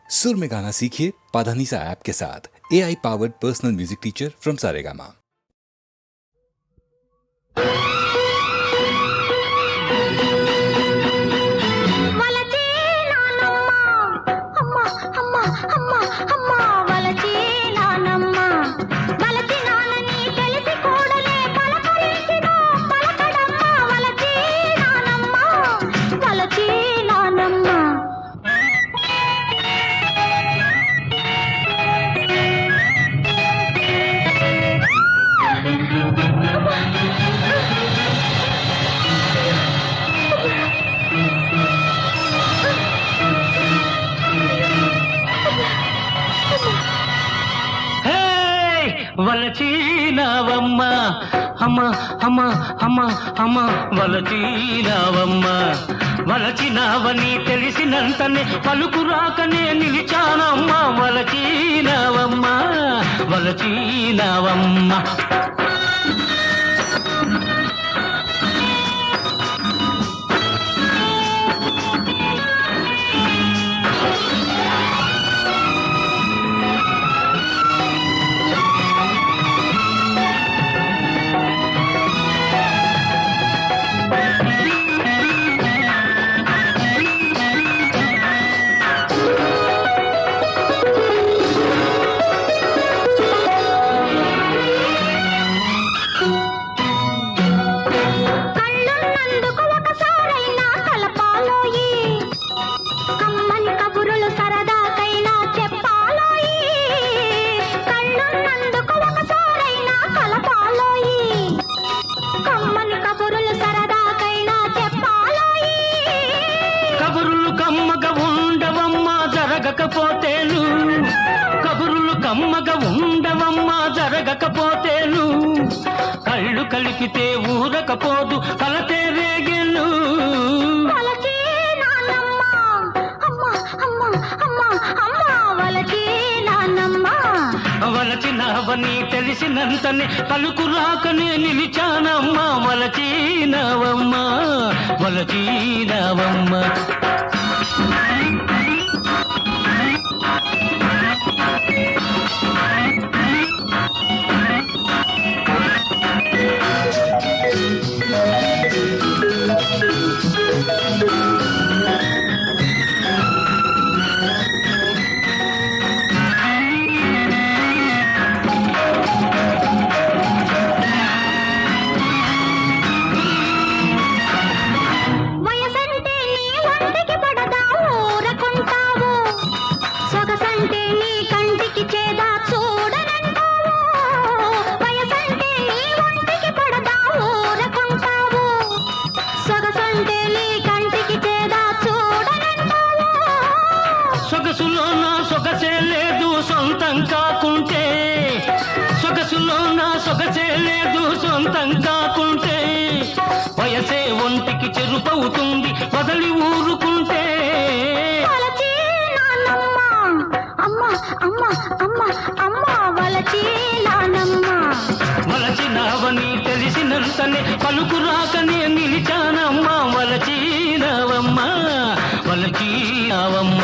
सुर में गाना सीखिए पाधानीसा ऐप के साथ। AI powered personal music teacher from Saregama. వలచీనావమ్మ అమ్మ అమ్మ అమ్మ అమ్మ వలచీనావమ్మ వలచినావని తెలిసినంతనే పలుకు రాకనే నిలిచానమ్మ వలచీనావమ్మ వలచీనావమ్మ జరగకపోతేను కబురులు కమ్మగా ఉండవమ్మా జరగకపోతేను కళ్ళు కలిపితే ఊరకపోదు కలతే రేగెను వలచినవని తెలిసినంతనే పలుకు రాకనే నిలిచానమ్మా వలచినవమ్మ వలచినవమ్మ సొగసులోన సొగసే లేదు సొంతం కాకుంటే సొగసులోన సొగసే లేదు సొంతం కాకుంటే వయసే ఒంటికి చెరుపవుతుంది వదలి ఊరుకుంటే వలచినావని తెలిసినంతనే పలుకు రాకనే నిలిచానమ్మా వలచినావమ్మ వలచినావమ్మ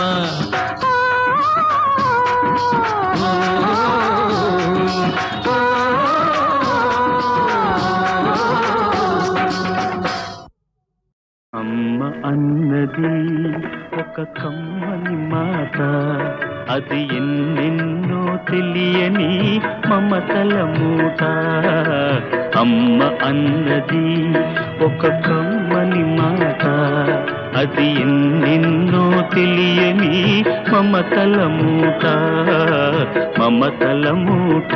అమ్మ అన్నది ఒక కమ్మని మాట అది ఎన్నెన్నో తెలియని మమతల మూట అమ్మ అన్నది ఒక కమ్మని మాట అది ఎన్నెన్నో తెలియని మమతల మూట మమతల మూట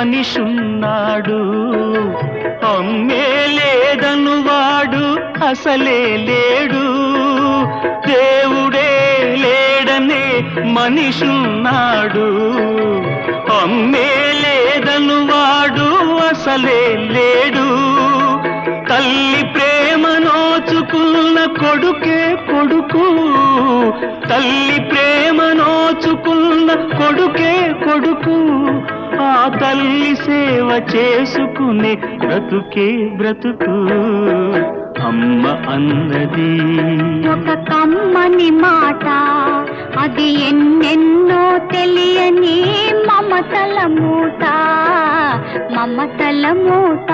మనిషున్నాడు అమ్మే లేదను వాడు అసలే లేడు దేవుడే లేడనే మనిషున్నాడు అమ్మే లేదను వాడు అసలే లేడు తల్లి ప్రేమ నోచుకున్న కొడుకే కొడుకు, తల్లి ప్రేమ నోచుకున్న కొడుకే కొడుకు, ఆ తల్లి సేవ చేసుకునే బ్రతుకే బ్రతుకు. అమ్మ అన్నది ఒక కమ్మని మాట, అది ఎన్నెన్నో తెలియని మమతల మూట, మమతల మూట.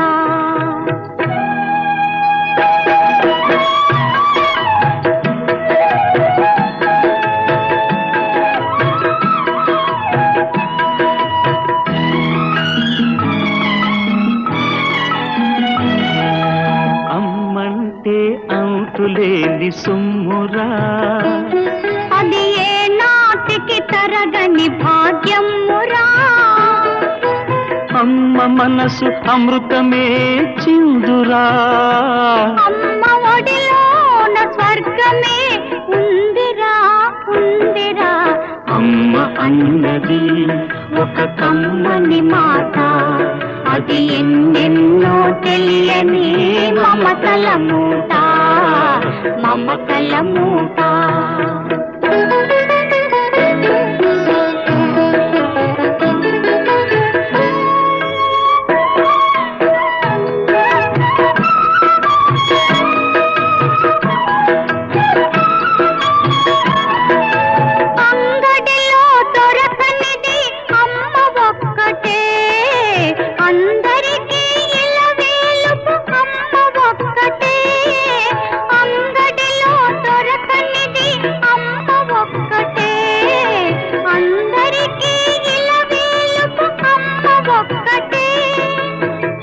అమ్మంటే అంతులేని సొమ్మురా, అది ఏ నాటికి తరగని భాగ్యమురా. అమ్మ మనసు అమృతమే చిందురా, అమ్మ ఒడిలోన స్వర్గమే ఉందిరా, ఉందిరా. అమ్మ అన్నది ఒక కమ్మని మాట, అది ఎన్నెన్నో తెలియని మమతల మూట, మమతల మూట. అంగడిలో దొరకనిది అమ్మ ఒక్కటే, అందరికీ ఇలవేలుపు అమ్మ ఒక్కటే. అంగడిలో దొరకనిది అమ్మ ఒక్కటే, అందరికీ ఇలవేలుపు అమ్మ ఒక్కటే.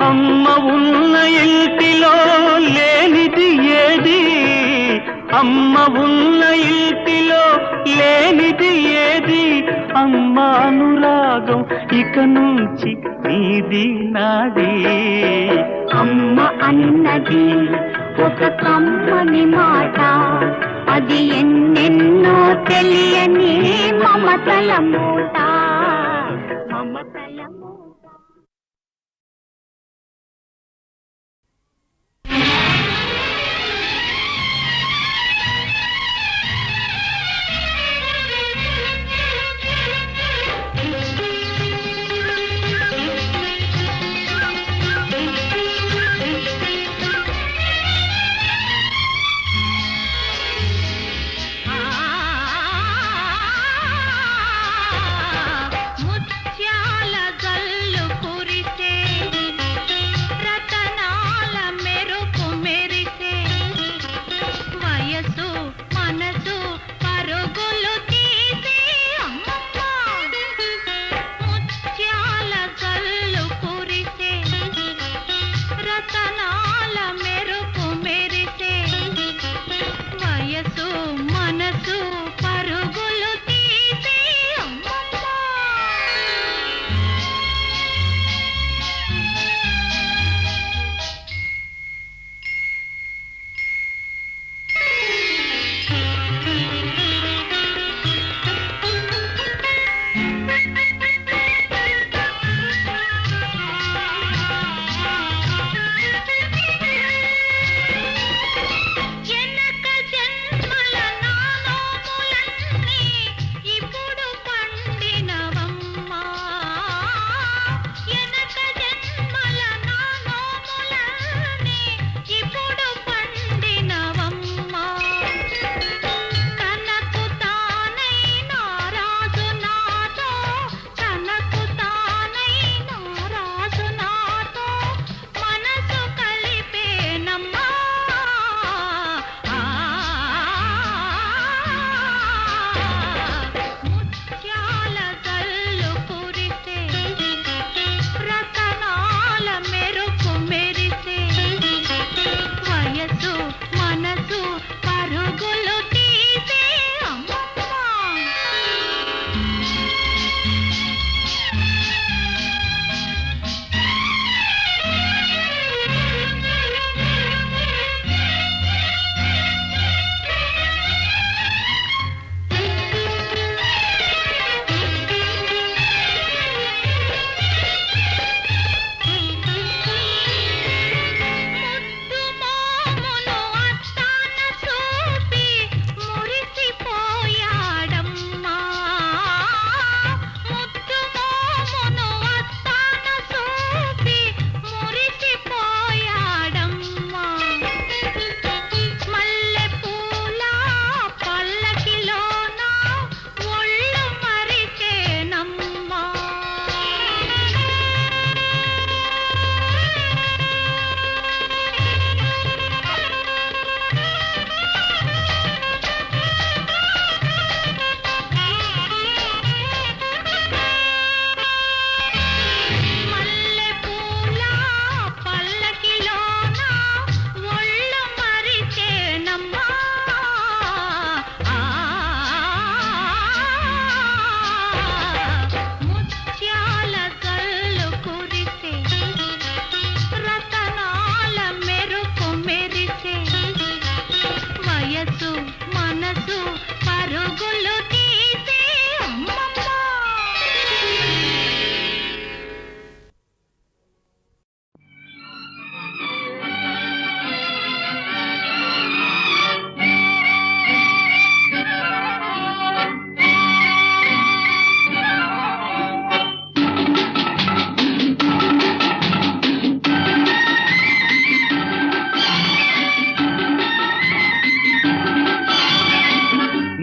అమ్మ ఉన్న ఇంటిలో లేనిది ఏది, అమ్మ ఉన్న ఇంటిలో లేనిది ఏది. అమ్మ అనురాగం ఇక నుంచి నీది నాది. అమ్మ అన్నది ఒక కమ్మని మాట, అది ఎన్నెన్నో తెలియని మమతల మూట, మమతల మూట. ముత్యాల జల్లు కురిసే, రతనాల మెరుపు మెరిసే, వయసు మనసు పరుగులు తీసే అమ్మమ్మ. ముత్యాల జల్లు కురిసే, రతనాల మెరుపు మెరిసే, వయసు మనసు పరుగులు తీసే అమ్మమ్మ. ఎనక జన్మల నానోములన్నీ ఇప్పుడు పండినవమ్మా, ఎనక జన్మల నానోములన్నీ ఇప్పుడు పండినవమ్మా. తనకు తానై నారాజు నాతో, తనకు తానై నారాజు నాతో మనసు కలిపేనమ్మా. ముత్యాల జల్లు కురిసే, రతనాల మెరుపు మెరిసే, వయసు మనసు పరుగులు తీసే అమ్మమ్మ. ముద్దు మోమును అత్తాన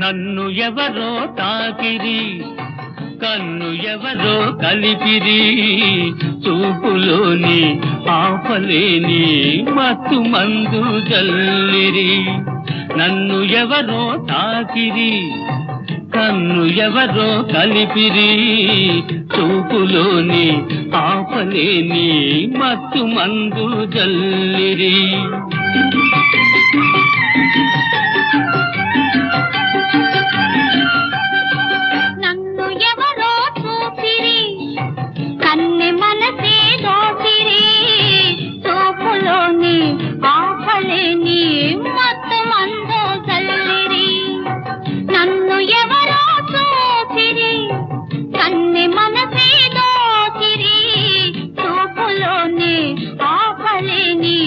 నన్ను ఎవరో తాకిరి, కన్ను ఎవరో కలిపిరి, చూపులోని ఆపలేని మత్తు మందు జల్లిరి. నన్ను ఎవరో తాకిరి, కన్ను ఎవరో కలిపిరి, చూపులోని ఆపలేని మత్తు మందు జల్లిరి. నన్ను ఎవరో చూసిరి, కన్నె మనసే దోసిరి, చూపులోని ఆపలేని మత్తు మందు జల్లిరి. నన్ను ఎవరో చూసిరి, కన్నె మనసే దోసిరి, చూపులోని ఆపలేని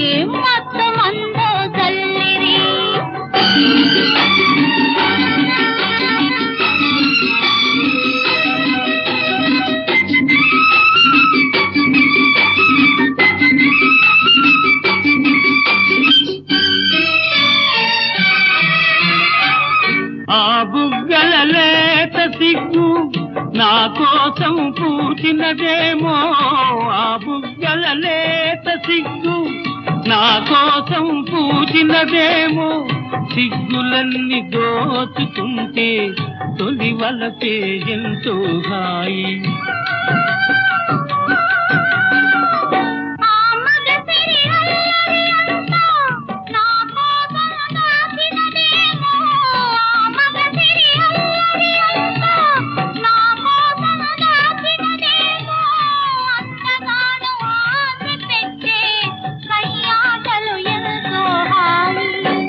మత్తు మందు జల్లిరి. ఆ బుగ్గల లేత సిగ్గు నా కోసం పూచినదేమో, ఆ బుగ్గల లేత సిగ్గు నా కోసం పూచినదేమో. సిగ్గులన్నీ దోచుకుంటే తొలి వలపే ఎంతో హాయి.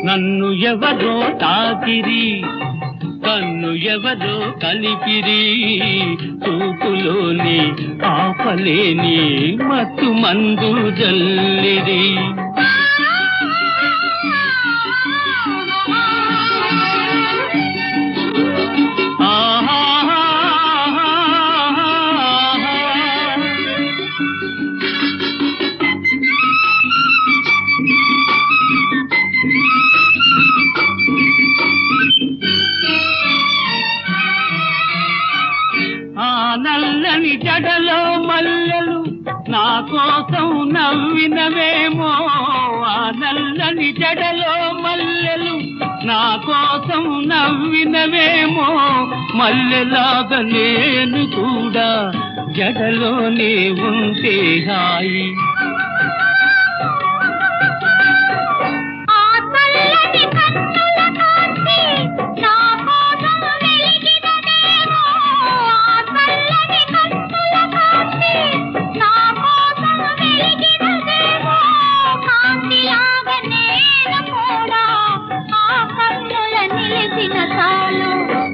నన్ను ఎవరో తాకిరి, కన్ను ఎవరో కలిపిరి, చూపులోని ఆపలేని మత్తు మందు జల్లిరి. నల్లని జడలో మల్లెలు నా కోసం నవ్వినవేమో, ఆ నల్లని జడలో మల్లెలు నా కోసం నవ్వినవేమో. మల్లెలాగా నేను కూడా జడలోనే ఉంటే హాయి.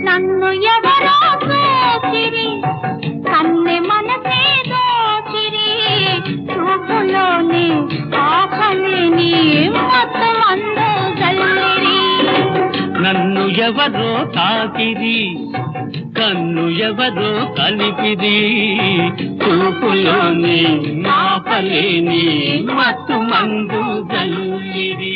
నన్ను ఎవరో చూసిరి, కన్నె మనసే దోచిరి, చూపులోని ఆపలేని మత్తు మందు జల్లిరి. నన్ను ఎవరో తాకిరి, కన్ను ఎవరో కలిపిరి, చూపులోని ఆపలేని మత్తు మందు జల్లిరి.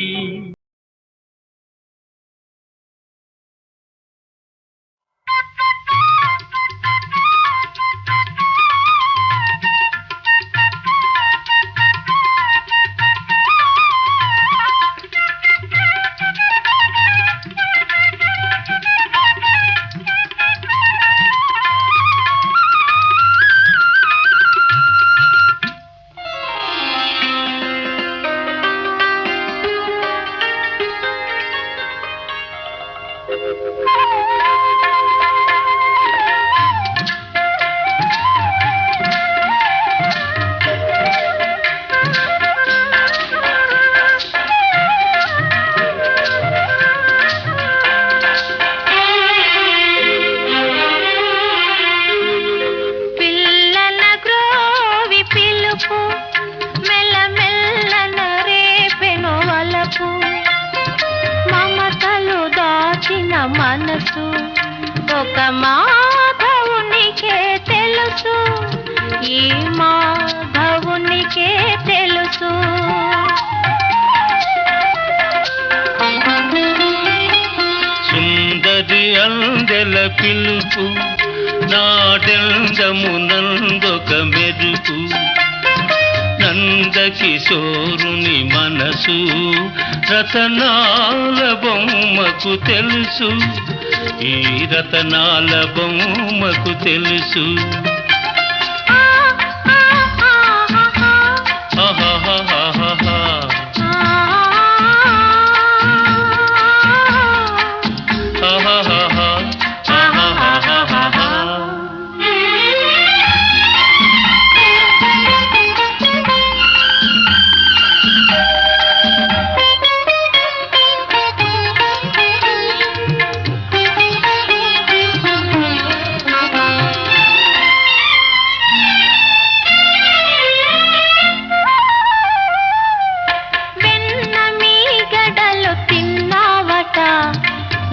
మనసు ఒక మాధవునికే తెలుసు, ఈ మాధవునికే తెలుసు. సుందర సుందరి అందెల పిలుపు నాడెందమునందొక మెరుపు నందకిశోరుని మనసు రతనాల బొమ్మకు తెలుసు ఈ రతనాల బొమ్మకు తెలుసు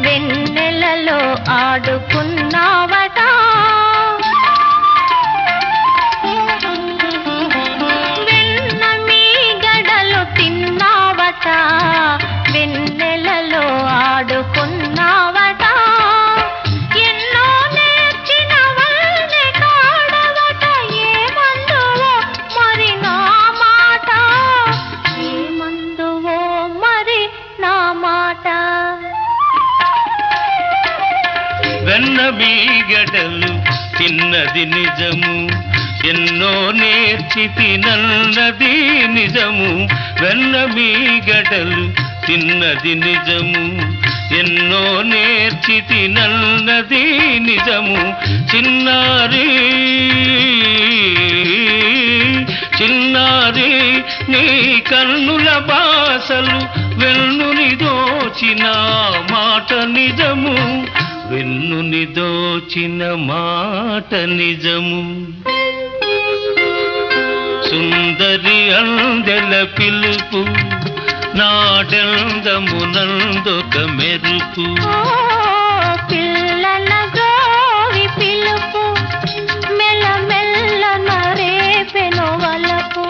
వెన్నెలలో ఆడుకున్నావట వెన్న మీ గడలు తిన్నావట వెన్నెలలో ఆడుకున్నావట ఎన్నో నేర్చిన వల్లే కాడవట ఏమందువో మరి నా మాట ఏమందువో మరి నా మాట వెన్న బీగడలు తిన్నది నిజము ఎన్నో నేర్చి తినన్నది నిజము వెన్న బీగడలు తిన్నది నిజము ఎన్నో నేర్చి తినన్నది నిజము చిన్నారి చిన్నారి నీ కన్నుల బాసలు వెన్నుని దోచిన మాట నిజము వెన్నుని దోచిన మాట నిజము సుందరి అందెల పిలుపు నాడెందమునందొక మెరుపు పిల్లల గోవి పిలుపు మెల్లమెల్ల నరేపెను వలపు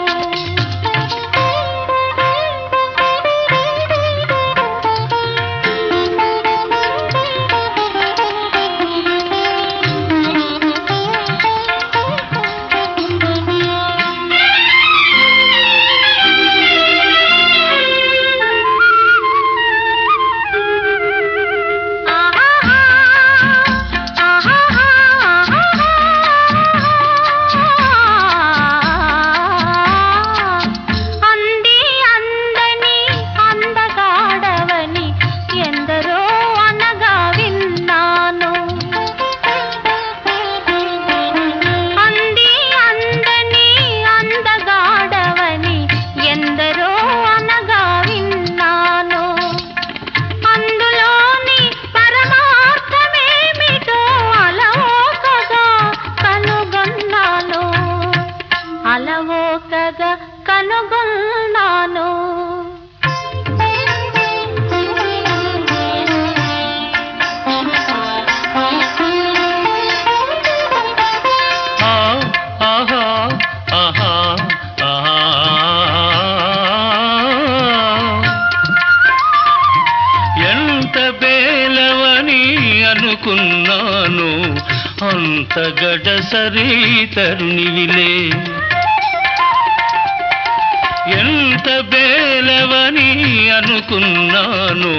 అలవోకగా కనుగొన్నాను ఎంత బేలవని అనుకున్నాను అంత గడసరి తరుణివిలే ఎంత బేలవని అనుకున్నాను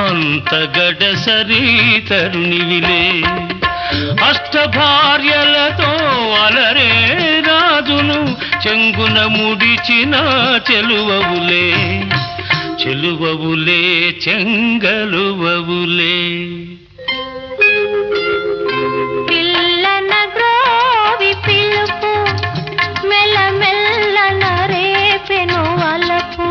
అంత గడసరి తరుణివిలే అష్టభార్యలతో అలరే రాజును చెంగున ముడిచిన చెలువవులే చెలువవులే చెంగలువవులే పిల్లన గ్రోవి పిలుపు మెల్లమెల్ల నరేపెను వలపు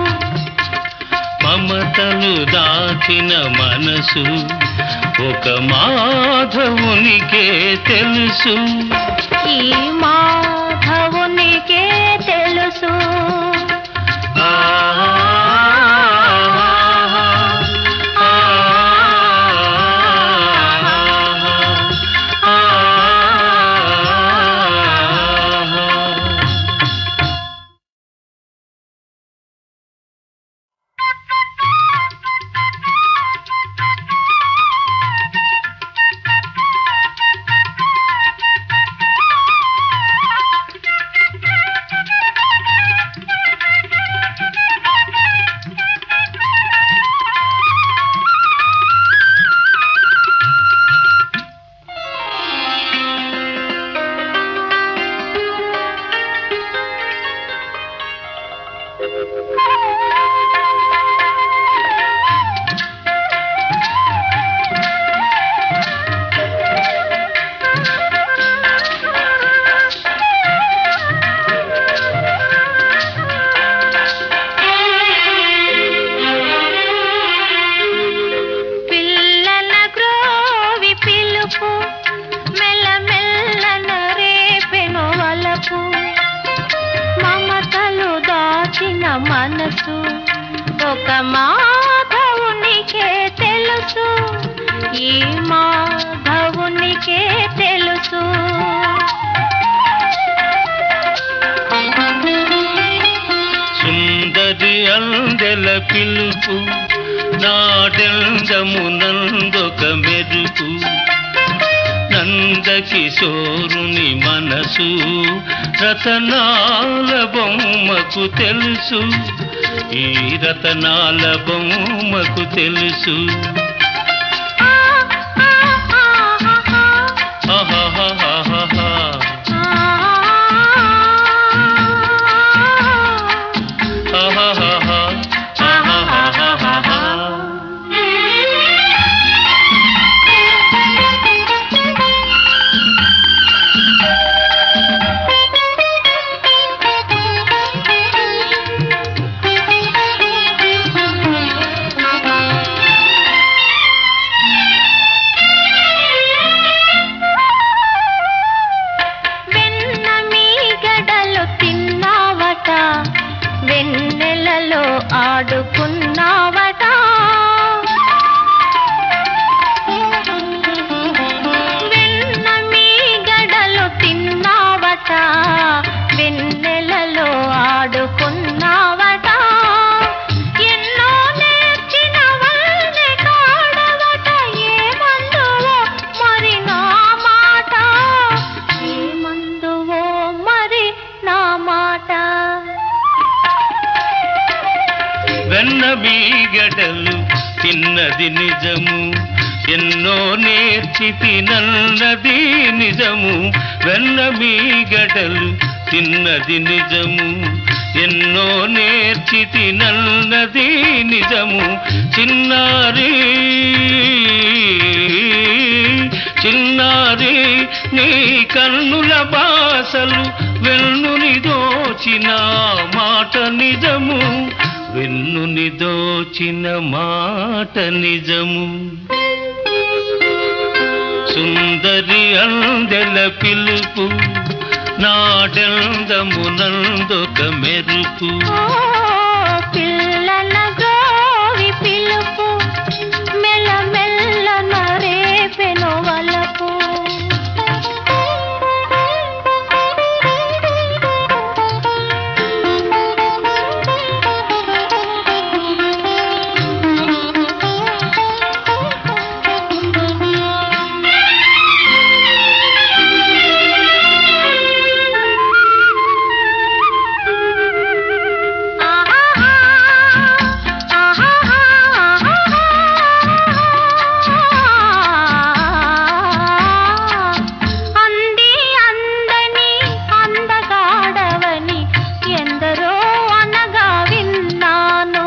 మమతలు దాచిన మనసు ఒక మాధవునికే తెలుసు ఈ మాధవునికే తెలుసు నాడెందమునందొక మెరుపు నందకిశోరుని మనసు రతనాల బొమ్మకు తెలుసు ఈ రతనాల బొమ్మకు తెలుసు ఆహాహాహాహా. ఆహాహాహా. ఆహాహాహాహా. వెన్న మీగడలు తిన్నావట వెన్నెలలో ఆడుకున్నావట వెన్న మీగడలు తిన్నావట వెన్నెలలో ఆడుకున్నావట ఎన్నో నేర్చిన వల్లే కాడవట ఏమందువో మరి నా మాట ఏమందువో మరి నా మాట వెన్న బీగడలు తిన్నది నిజము ఎన్నో నేర్చి తినన్నది నిజము వెన్న బీగడలు తిన్నది నిజము ఎన్నో నేర్చి తినన్నది నిజము చిన్నారి చిన్నారి నీ కన్నుల బాసలు వెన్నుని దోచిన మాట నిజము వెన్నుని దోచిన మాట నిజము సుందరి అందెల పిలుపు నాడెందమునందొక మెరుపు ఓ పిల్లల గోవి పిలుపు మెల్లమెల్లన రేపెను వలపు అంది అందని అందగాడవని ఎందరో అనగా విన్నాను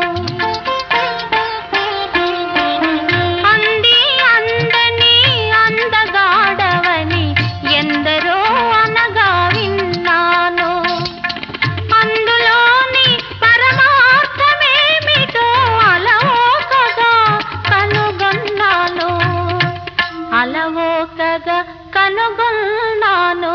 అంది అందని అందగాడవని ఎందరో అనగా విన్నాను అందులోని పరమార్థమేమిటో అలవోకగా కనుగొన్నాను అలవోకగా కనుగొన్నాను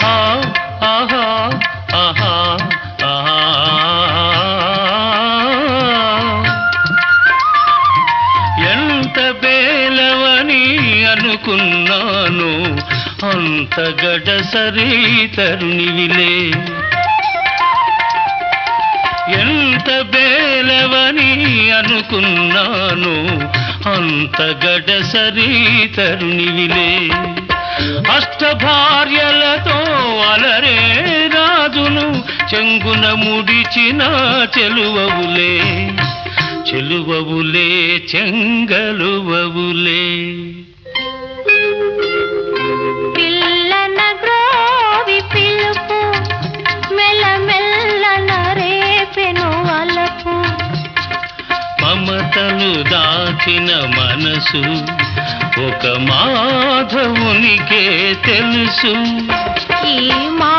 ఆ, ఆహా, ఆహా, ఆహా. ఎంత బేలవని అనుకున్నాను అంత గడసరి తరుణివిలే ఎంత బేలవని అనుకున్నాను అంత గడసరి తరుణివిలే అష్టభార్యలతో అలరే రాజును చెంగున ముడిచిన చెలువవులే చెలువవులే చెంగలువవులే పిల్లన గ్రోవి పిలుపు మెల్లమెల్లన రేపెను వలపు మమతలు దాచిన మనసు ఒక మాధవునికే తెలుసు ఈ మా